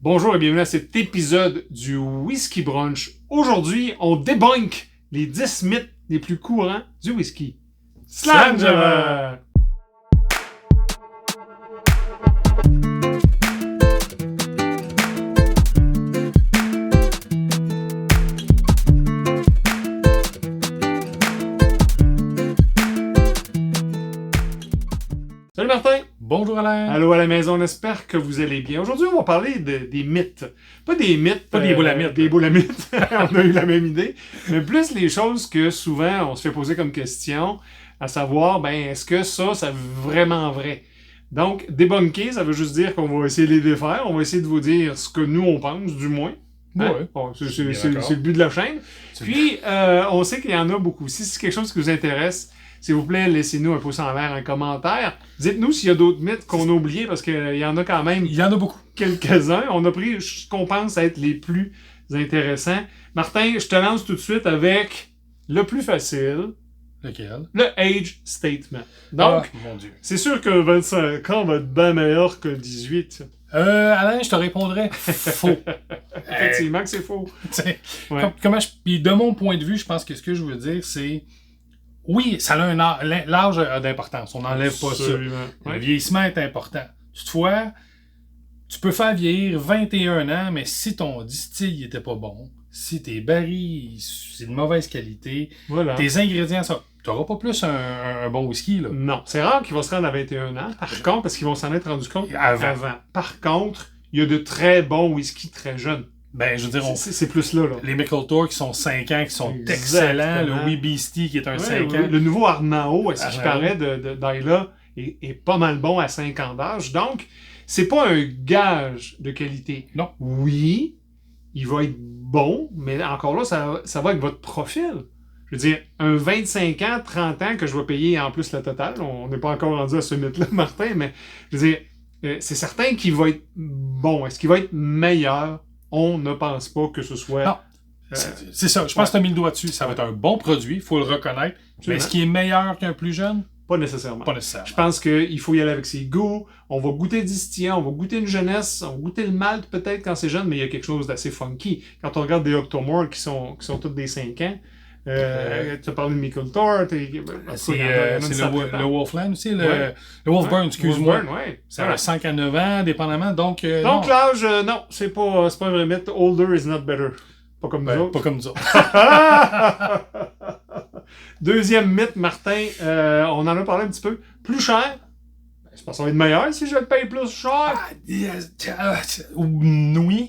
Bonjour et bienvenue à cet épisode du Whisky Brunch. Aujourd'hui, on débunk les 10 mythes les plus courants du whisky. Slamjammer! Salut Martin! Bonjour Alain! Allô à la maison, on espère que vous allez bien. Aujourd'hui, on va parler des mythes. Pas des mythes. Pas des boules à mythes. Des boules à mythes. On a eu la même idée. Mais plus les choses que souvent on se fait poser comme question, à savoir, est-ce que ça c'est vraiment vrai? Donc, débunker, ça veut juste dire qu'on va essayer de les défaire. On va essayer de vous dire ce que nous, on pense, du moins. Hein? Ouais. Bon, c'est le but de la chaîne. Puis, on sait qu'il y en a beaucoup. Si c'est quelque chose qui vous intéresse, s'il vous plaît, laissez-nous un pouce en l'air, un commentaire. Dites-nous s'il y a d'autres mythes qu'on a oubliés, parce qu'il y en a quand même. Il y en a beaucoup. Quelques-uns. On a pris ce qu'on pense être les plus intéressants. Martin, je te lance tout de suite avec le plus facile. Lequel? Le age statement. Donc, mon Dieu. c'est sûr que 25 ans va être bien meilleur que 18. Alain, je te répondrais faux. Effectivement que c'est faux. Ouais. Puis de mon point de vue, je pense que ce que je veux dire, c'est... Oui, ça a l'âge a d'importance. On n'enlève pas ça. Ouais. Le vieillissement est important. Toutefois, tu peux faire vieillir 21 ans, mais si ton distill n'était pas bon, si tes barils, c'est de mauvaise qualité, Voilà. tes ingrédients, tu n'auras pas plus un bon whisky, là. Non, c'est rare qu'ils vont se rendre à 21 ans. Par contre, parce qu'ils vont s'en être rendu compte Avant. Par contre, il y a de très bons whisky très jeunes. Je veux dire, c'est plus là. Les Mickle Tour qui sont 5 ans, qui sont Exactement. excellents. Le Wee Beastie qui est un 5 ans. Le nouveau Arnao, à ce qui paraît d'Ayla, est pas mal bon à 5 ans d'âge. Donc, c'est pas un gage de qualité. Non. Oui, il va être bon, mais encore là, ça va avec votre profil. Je veux dire, un 25 ans, 30 ans que je vais payer en plus la totale, on n'est pas encore rendu à ce mythe-là, Martin, mais je veux dire, c'est certain qu'il va être bon. Est-ce qu'il va être meilleur? On ne pense pas que ce soit... Non, c'est ça. Je pense que tu as mis le doigt dessus. Ça va être un bon produit, il faut le reconnaître. Mais est-ce qu'il est meilleur qu'un plus jeune? Pas nécessairement. Pas nécessairement. Je pense qu'il faut y aller avec ses goûts. On va goûter le distillant, on va goûter une jeunesse, on va goûter le malt peut-être quand c'est jeune, mais il y a quelque chose d'assez funky. Quand on regarde des Octomore qui sont tous des 5 ans, tu as parlé de Mickle Tour, c'est le Wolfland aussi, le Wolfburn, excuse-moi. Ouais. C'est un 5 à 9 ans, dépendamment. Donc l'âge, non, c'est pas un vrai mythe. Older is not better. Pas comme nous autres. Pas comme nous autres. Deuxième mythe, Martin, on en a parlé un petit peu. Plus cher. C'est parce que ça va être meilleur si je le paye plus cher. Oui.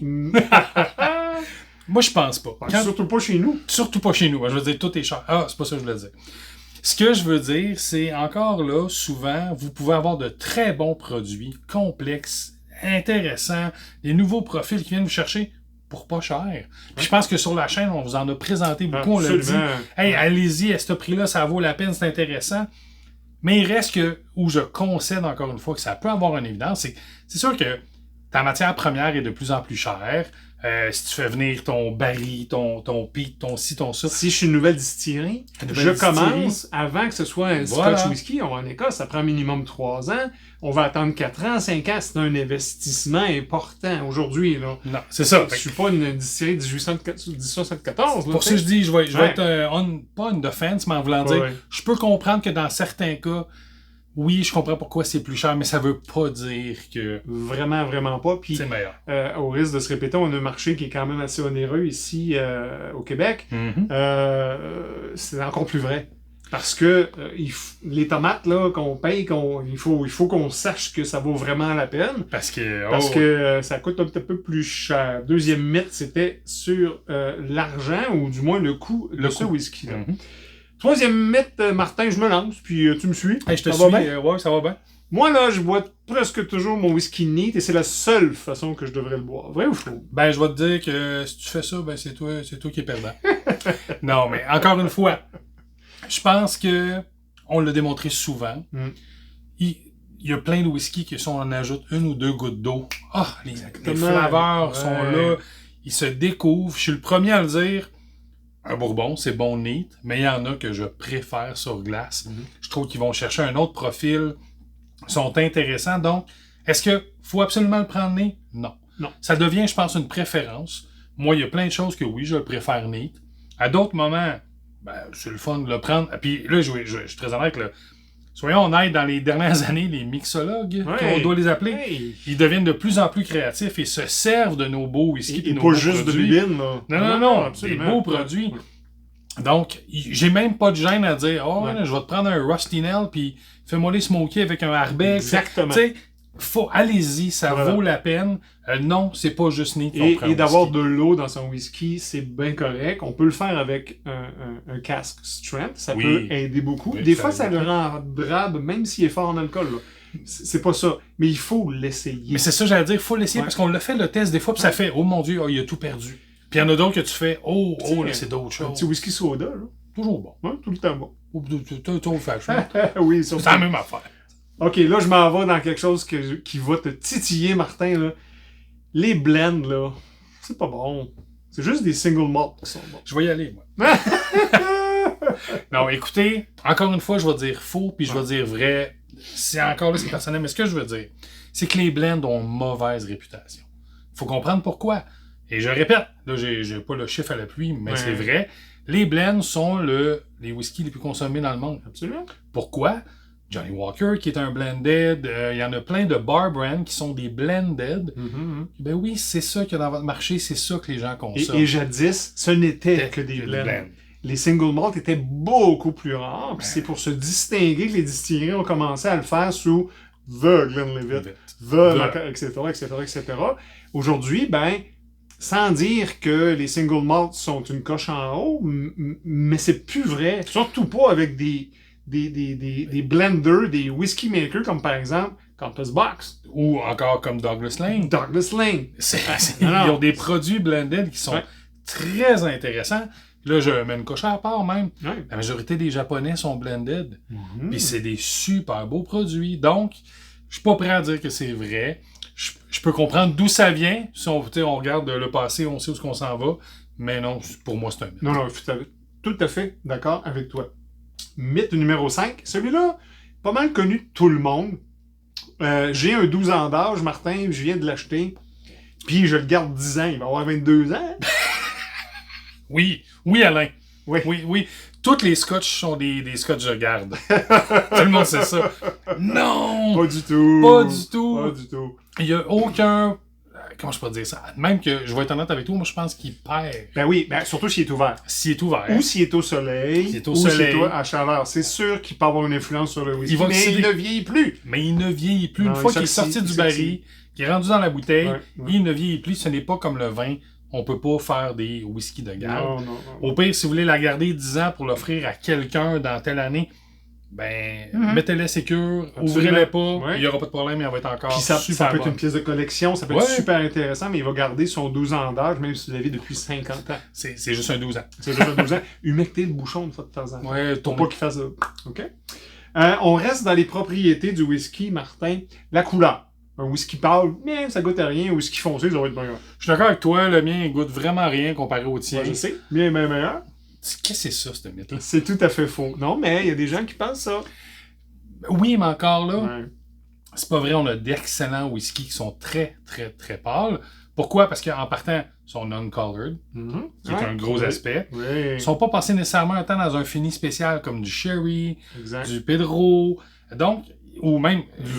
Moi, je pense pas. Surtout pas chez nous. Surtout pas chez nous. Je veux dire, tout est cher. C'est pas ça que je voulais dire. Ce que je veux dire, c'est encore là, souvent, vous pouvez avoir de très bons produits, complexes, intéressants, des nouveaux profils qui viennent vous chercher pour pas cher. Puis je pense que sur la chaîne, on vous en a présenté beaucoup. Absolument. On l'a dit. Hey, allez-y, à ce prix-là, ça vaut la peine, c'est intéressant. Mais il reste que, où je concède encore une fois que ça peut avoir une évidence, c'est sûr que ta matière première est de plus en plus chère. Si tu fais venir ton baril, ton pic, ton ci, ton ça. Si je suis une nouvelle distillerie, commence avant que ce soit un Scotch whisky. On va en Écosse, ça prend minimum 3 ans. On va attendre 4 ans, 5 ans. C'est un investissement important aujourd'hui. Là. Non, c'est ça. Je suis pas une distillerie de 1874. Pour ça, je dis, je vais être pas une defense, mais en voulant dire, je peux comprendre que dans certains cas, oui, je comprends pourquoi c'est plus cher, mais ça veut pas dire que... Vraiment, vraiment pas. Puis, c'est meilleur. Au risque de se répéter, on a un marché qui est quand même assez onéreux ici au Québec. Mm-hmm. C'est encore plus vrai. Parce que les tomates là qu'on paye, il faut qu'on sache que ça vaut vraiment la peine. Parce que ça coûte un petit peu plus cher. Deuxième mythe, c'était sur l'argent, ou du moins le coût de ce whisky. Mm-hmm. Troisième mythe, Martin, je me lance, puis tu me suis. Hey, je te suis. Ouais, ça va bien. Moi, là, je bois presque toujours mon whisky neat, et c'est la seule façon que je devrais le boire. Vrai ou faux? Je vais te dire que si tu fais ça, c'est toi qui es perdant. Non, mais encore une fois, je pense que on l'a démontré souvent. Il y a plein de whisky que si on en ajoute 1 ou 2 gouttes d'eau, les flaveurs sont là, ils se découvrent. Je suis le premier à le dire. Un bourbon, c'est bon neat, mais il y en a que je préfère sur glace. Je trouve qu'ils vont chercher un autre profil, sont intéressants. Donc, est-ce que faut absolument le prendre neat? Non. Non. Ça devient, je pense, une préférence. Moi, il y a plein de choses que oui, je le préfère neat. À d'autres moments, ben, c'est le fun de le prendre. Puis là, je suis très honnête, là. Soyons honnêtes, dans les dernières années, les mixologues, on doit les appeler, ils deviennent de plus en plus créatifs et se servent de nos beaux whisky. Et nos pas beaux juste produits. de bibine, là. Non, des beaux produits. Donc, j'ai même pas de gêne à dire, là, je vais te prendre un Rusty Nail, puis fais-moi les smoker avec un Arbex. Exactement. Tu sais, allez-y, ça vaut la peine. Non, c'est pas juste neat. Et d'avoir de l'eau dans son whisky, c'est bien correct. On peut le faire avec un casque strength. Ça peut aider beaucoup. Oui, des fois, ça le rend drabe, même s'il est fort en alcool. Là. C'est pas ça. Mais il faut l'essayer. Mais c'est ça, j'allais dire, il faut l'essayer parce qu'on l'a fait le test des fois, puis ça fait, oh mon Dieu, il a tout perdu. Puis il y en a d'autres que tu fais, là, c'est d'autres choses. Un petit whisky soda, là. Toujours bon. Ouais, tout le temps bon. Toujours fashion. Oui, c'est la même affaire. OK, là, je m'en vais dans quelque chose qui va te titiller, Martin. Là. Les blends, là, c'est pas bon. C'est juste des single malt qui sont bons. Je vais y aller, moi. Non, écoutez, encore une fois, je vais dire faux, puis je vais dire vrai. C'est encore là, c'est personnel, mais ce que je veux dire, c'est que les blends ont une mauvaise réputation. Faut comprendre pourquoi. Et je répète, là, j'ai pas le chiffre à l'appui, mais c'est vrai. Les blends sont les whiskies les plus consommés dans le monde. Absolument. Pourquoi? Johnny Walker, qui est un blended. Il y en a plein de bar brands qui sont des blended. Ben oui, c'est ça qu'il y a dans votre marché, c'est ça que les gens consomment. Et jadis, ce n'était que des blends. Les single malt étaient beaucoup plus rares. Puis c'est pour se distinguer que les distilleries ont commencé à le faire sous The Glenlivet, etc. Aujourd'hui, ben, sans dire que les single malt sont une coche en haut, mais c'est plus vrai. Surtout pas avec des blenders, des whisky makers, comme par exemple Compass Box. Ou encore comme Douglas Lane. Ils ont des produits blended qui sont très intéressants. Là, je mets une coche à part même. Ouais. La majorité des Japonais sont blended. Puis c'est des super beaux produits. Donc, je suis pas prêt à dire que c'est vrai. Je peux comprendre d'où ça vient. Si on regarde le passé, on sait où on s'en va. Mais non, pour moi, c'est un mythe. Non, tout à fait d'accord avec toi. Mythe numéro 5. Celui-là, pas mal connu de tout le monde. J'ai un 12 ans d'âge, Martin, je viens de l'acheter. Puis je le garde 10 ans. Il va avoir 22 ans. Oui, Alain. Oui. Toutes les scotch sont des scotch je garde. Tout le monde sait ça. Non! Pas du tout. Pas du tout. Pas du tout. Il n'y a aucun... Comment je peux dire ça? Même que, je vais être honnête avec toi, moi je pense qu'il perd. Ben oui, surtout s'il est ouvert. S'il est ouvert. Ou s'il est au soleil. S'il est à chaleur. C'est sûr qu'il peut avoir une influence sur le whisky. Mais il ne vieillit plus. Une fois qu'il est sorti du baril, qu'il est rendu dans la bouteille, il ne vieillit plus. Ce n'est pas comme le vin. On peut pas faire des whisky de garde. Non. Au pire, si vous voulez la garder 10 ans pour l'offrir à quelqu'un dans telle année, mettez-les sécure, ouvrez-les pas, il n'y aura pas de problème, il va être encore puis ça super peut être bonne. une pièce de collection, ça peut être super intéressant, mais il va garder son 12 ans d'âge, même si vous l'avez depuis 50 ans. C'est juste un 12 ans. C'est juste un 12 ans. Humectez le bouchon de fois de temps en temps. Ouais, pour pas qu'il fasse ça. OK? On reste dans les propriétés du whisky, Martin. La couleur. Un whisky pâle, mais ça goûte à rien. Un whisky foncé, ça va être meilleur. Je suis d'accord avec toi, le mien il goûte vraiment à rien comparé au tien. Je sais, bien meilleur. Qu'est-ce que c'est ça, ce mythe-là? C'est tout à fait faux. Non, mais il y a des gens qui pensent ça. Oui, mais encore là, c'est pas vrai, on a d'excellents whisky qui sont très, très, très pâles. Pourquoi? Parce qu'en partant, ils sont non-colored, qui est un gros aspect. Ils ne sont pas passés nécessairement un temps dans un fini spécial comme du sherry, du Pedro, donc, ou même du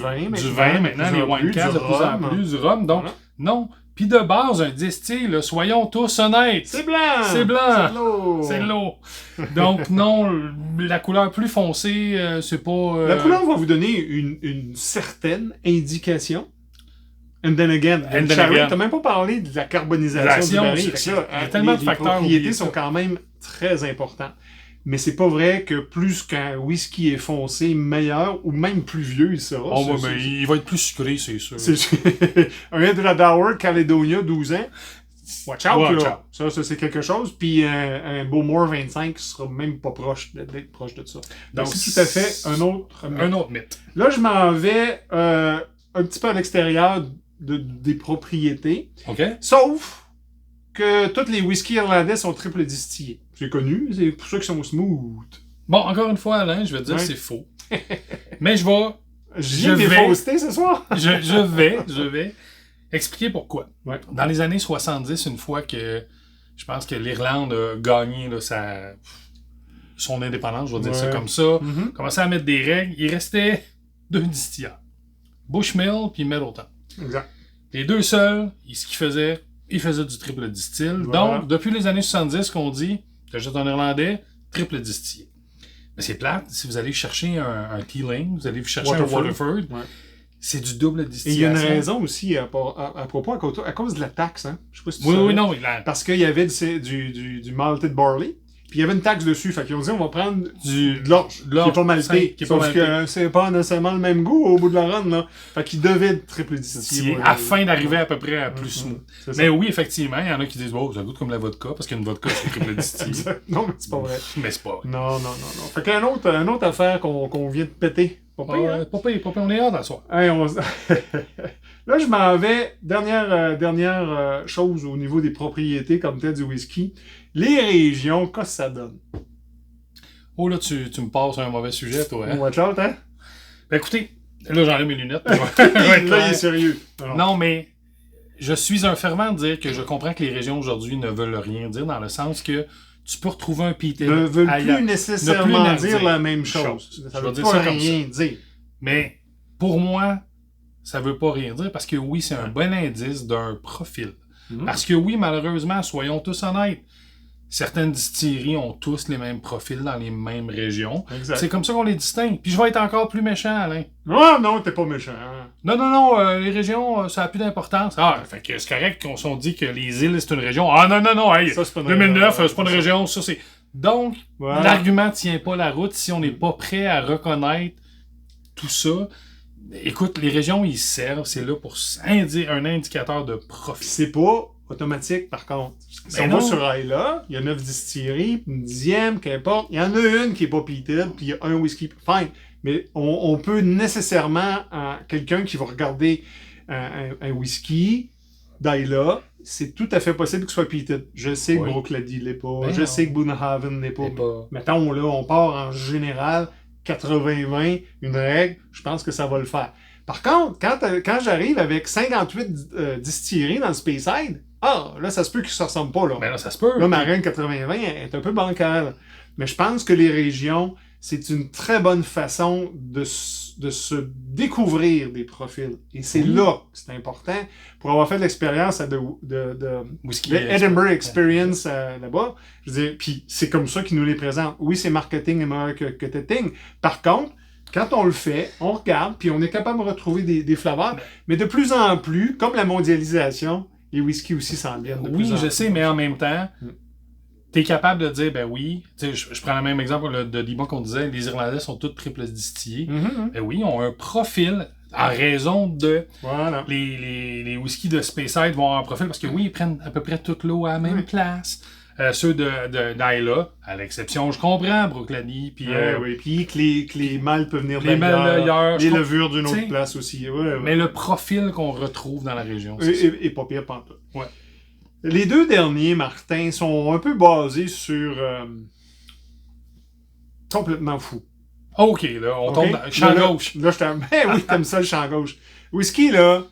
vin maintenant, les wine casks de plus en plus, du rhum. Donc, non. Puis de base, un distill, soyons tous honnêtes. C'est blanc! C'est blanc! C'est de l'eau! C'est de l'eau! Donc non, la couleur plus foncée, c'est pas... La couleur va vous donner une certaine indication. And then again, t'as même pas parlé de la carbonisation du baril. Il y a tellement de facteurs. Les propriétés sont quand même très importantes. Mais c'est pas vrai que plus qu'un whisky est foncé, meilleur ou même plus vieux il sera. Mais il va être plus sucré, c'est sûr. Un Edradour Caledonia, 12 ans. Watch out, là. Ça, c'est quelque chose. Puis un Bowmore 25 sera même pas proche d'être proche de ça. Donc, c'est tout à fait un autre mythe. Là, je m'en vais un petit peu à l'extérieur des propriétés. OK. Sauf que tous les whiskies irlandais sont triple distillés. C'est connu, c'est pour ça qu'ils sont smooth. Bon, encore une fois, Alain, je vais te dire c'est faux. Mais je vais... Je vais fausseté ce soir. je vais. Expliquer pourquoi. Ouais. Dans les années 70, une fois que je pense que l'Irlande a gagné là, son indépendance, je vais dire ça comme ça, Mm-hmm. commençait à mettre des règles, il restait 2 distilleurs. Bushmill puis Middleton. Exact. Les 2 seuls, ce qu'ils faisaient, ils faisaient du triple distill. Voilà. Donc, depuis les années 70, qu'on dit, t'achètes un Irlandais, triple distillé. Mais c'est plate, si vous allez chercher un Teeling, vous allez chercher un Waterford, c'est du double distillation. Et il y a une raison aussi à propos, à cause de la taxe. Hein? Je sais pas si tu Oui, savais. oui, non. Parce qu'il y avait du malted barley, puis il y avait une taxe dessus. Fait qu'ils ont dit, on va prendre de l'orge, qui est pas malté. Sauf que c'est pas nécessairement le même goût au bout de la run. Là. Fait qu'il devait être triple distillé. Afin d'arriver à peu près à plus smooth. Mais oui, effectivement, il y en a qui disent, oh, ça goûte comme la vodka, parce qu'une vodka, c'est triple distillé. Non, mais c'est pas vrai. Mais c'est pas vrai. Non. Fait qu'un autre affaire qu'on vient de péter. Pas pire, on est hâte à soir. Hey, Là, je m'en vais. Dernière chose au niveau des propriétés comme tel du whisky. Les régions, qu'est-ce que ça donne? Oh là, tu me passes un mauvais sujet, toi. Hein? Watch out, hein? Ben écoutez, là j'enlève mes lunettes. Là, il est sérieux. Non, mais je suis un fervent de dire que je comprends que les régions aujourd'hui ne veulent rien dire, dans le sens que tu peux retrouver un peated. Ne veulent plus nécessairement dire la même chose. Ça veut pas rien dire. Mais pour moi, ça veut pas rien dire parce que oui, c'est un bon indice d'un profil. Parce que oui, malheureusement, soyons tous honnêtes, certaines distilleries ont tous les mêmes profils dans les mêmes régions. Exact. C'est comme ça qu'on les distingue. Puis je vais être encore plus méchant, Alain. Non, t'es pas méchant. Non, les régions, ça a plus d'importance. Fait que c'est correct qu'on s'en dit que les îles, c'est une région. Non, hey, ça, 2009, c'est pas une région, ça c'est... Donc, l'argument tient pas la route si on n'est pas prêt à reconnaître tout ça. Écoute, les régions, ils servent, c'est là pour un indicateur de profit. C'est pas automatique, par contre. Si on va sur Isla, il y a 9 distilleries, une 10e, qu'importe. Il y en a une qui est pas peated, puis il y a un whisky. Fine. Mais on peut nécessairement, quelqu'un qui va regarder un whisky d'Isla, c'est tout à fait possible qu'il soit peated. Je sais que Brooklady l'est pas. Je sais que Bunnahabhain l'est pas. Mettons, là, on part en général 80-20, une règle, je pense que ça va le faire. Par contre, quand j'arrive avec 58 distilleries dans le Speyside, là, ça se peut qu'ils se ressemblent pas, là. Ben là, ça se peut. Là, ma reine 80-20 est un peu bancale. Mais je pense que les régions, c'est une très bonne façon de se découvrir des profils. Et c'est là que c'est important. Pour avoir fait l'expérience de Edinburgh Experience là-bas, je veux dire, puis c'est comme ça qu'ils nous les présentent. Oui, c'est marketing et marketing. Par contre, quand on le fait, on regarde, puis on est capable de retrouver des flavors. Mais de plus en plus, comme la mondialisation, les whiskies aussi s'en viennent de plus en plus. Oui, je sais, mais en même temps, t'es capable de dire, ben oui, je prends le même exemple de Dima qu'on disait, les Irlandais sont tous triple distillés. Ben oui, ils ont un profil en raison de... Voilà. Les whiskies de Speyside vont avoir un profil, parce que oui, ils prennent à peu près toute l'eau à la même place. Ceux d'Isla, à l'exception, je comprends, Brooklady, puis... puis que les mâles peuvent venir d'ailleurs, les levures d'une autre place aussi. Mais le profil qu'on retrouve dans la région, et pas pire pantoute. Ouais. Les 2 derniers, Martin, sont un peu basés sur... complètement fou. OK, là, on tombe dans le champ gauche. Là, oui, t'aimes ça, le champ gauche. Whisky, là,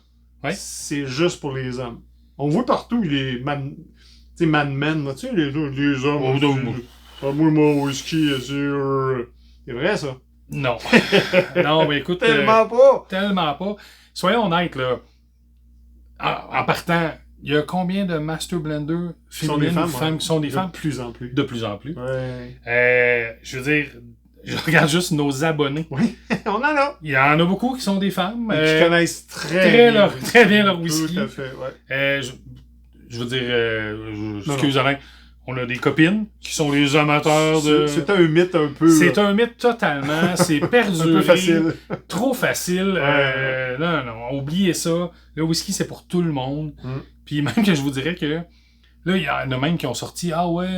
c'est juste pour les hommes. On voit partout les Mad Men, là, tu sais, les hommes. Moi, mon whisky, c'est vrai, ça? Non. Non, mais écoute... Tellement pas! Tellement pas. Soyons honnêtes, là. En partant... Il y a combien de master blenders féminines femmes qui sont des femmes? De plus en plus. De plus en plus. Ouais. Je veux dire, je regarde juste nos abonnés. Oui, on en a. Il y en a beaucoup qui sont des femmes. Qui connaissent très bien leur whisky. Tout à fait, ouais. Je veux dire, excuse Alain, on a des copines qui sont les amateurs de... C'est un mythe un peu... C'est un mythe totalement, c'est perduré. Un peu facile. Trop facile. Non, oubliez ça. Le whisky, c'est pour tout le monde. Puis même que je vous dirais que là, il y en a même qui ont sorti,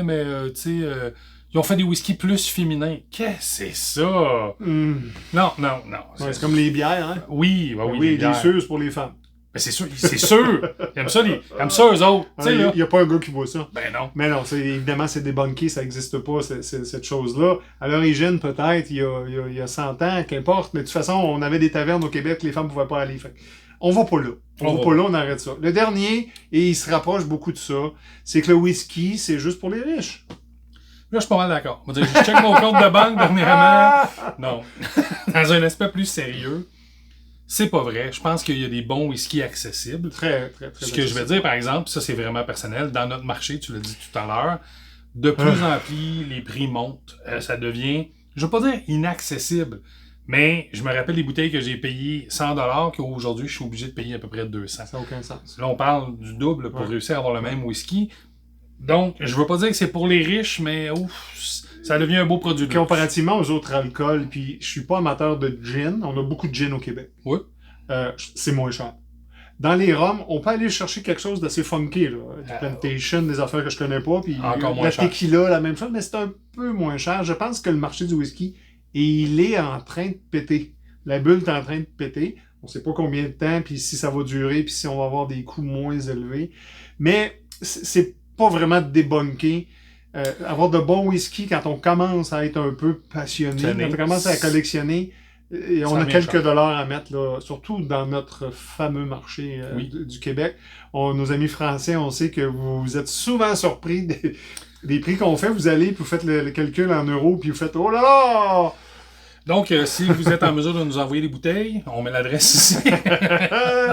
mais tu sais, ils ont fait des whiskies plus féminins. Qu'est-ce que c'est ça? Non. C'est comme les bières, hein? Oui, les suces pour les femmes. Ben c'est sûr. Ils aiment ça eux autres. Il n'y a pas un gars qui voit ça. Ben non. Mais non, évidemment, c'est débunké, ça n'existe pas, cette chose-là. À l'origine, peut-être, il y a 100 ans, qu'importe, mais de toute façon, on avait des tavernes au Québec, les femmes ne pouvaient pas aller. On va pas là. On va pas là, on arrête ça. Le dernier, et il se rapproche beaucoup de ça, c'est que le whisky, c'est juste pour les riches. Là, je suis pas mal d'accord. Je check mon compte de banque dernièrement. Non. Dans un aspect plus sérieux, c'est pas vrai. Je pense qu'il y a des bons whisky accessibles. Très Ce que je vais dire, par exemple, ça c'est vraiment personnel, dans notre marché, tu l'as dit tout à l'heure, de plus en plus, les prix montent. Ça devient, je veux pas dire inaccessible, mais je me rappelle des bouteilles que j'ai payées 100$ qu'aujourd'hui, je suis obligé de payer à peu près 200. Ça n'a aucun sens. Là, on parle du double pour réussir à avoir le même whisky. Donc, je veux pas dire que c'est pour les riches, mais ça devient un beau produit. Comparativement aux autres alcools, puis je suis pas amateur de gin, on a beaucoup de gin au Québec. Oui. C'est moins cher. Dans les rums, on peut aller chercher quelque chose d'assez funky, là. Du plantation, des affaires que je connais pas, puis la tequila, la même chose, mais c'est un peu moins cher. Je pense que le marché du whisky, il est en train de péter. La bulle est en train de péter. On sait pas combien de temps, puis si ça va durer, puis si on va avoir des coûts moins élevés. Mais c'est pas vraiment débunké. Avoir de bons whisky quand on commence à être un peu passionné, quand on commence à collectionner, et on a quelques dollars à mettre, là, surtout dans notre fameux marché du Québec. Nos amis français, on sait que vous êtes souvent surpris des prix qu'on fait. Vous allez, puis vous faites le calcul en euros, puis vous faites « Oh là là! » Donc, si vous êtes en mesure de nous envoyer des bouteilles, on met l'adresse ici.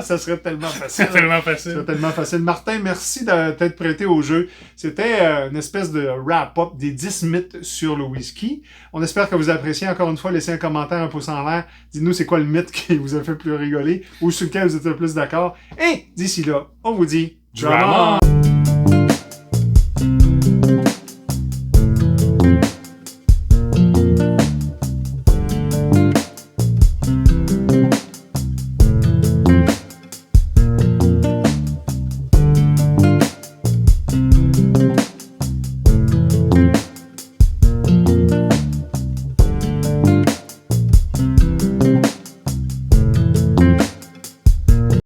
Ça serait tellement facile. C'est tellement facile. Ça serait tellement facile. Martin, merci de t'être prêté au jeu. C'était une espèce de wrap-up des 10 mythes sur le whisky. On espère que vous appréciez. Encore une fois, laissez un commentaire, un pouce en l'air. Dites-nous c'est quoi le mythe qui vous a fait plus rigoler ou sur lequel vous êtes le plus d'accord. Et d'ici là, on vous dit... Drum on!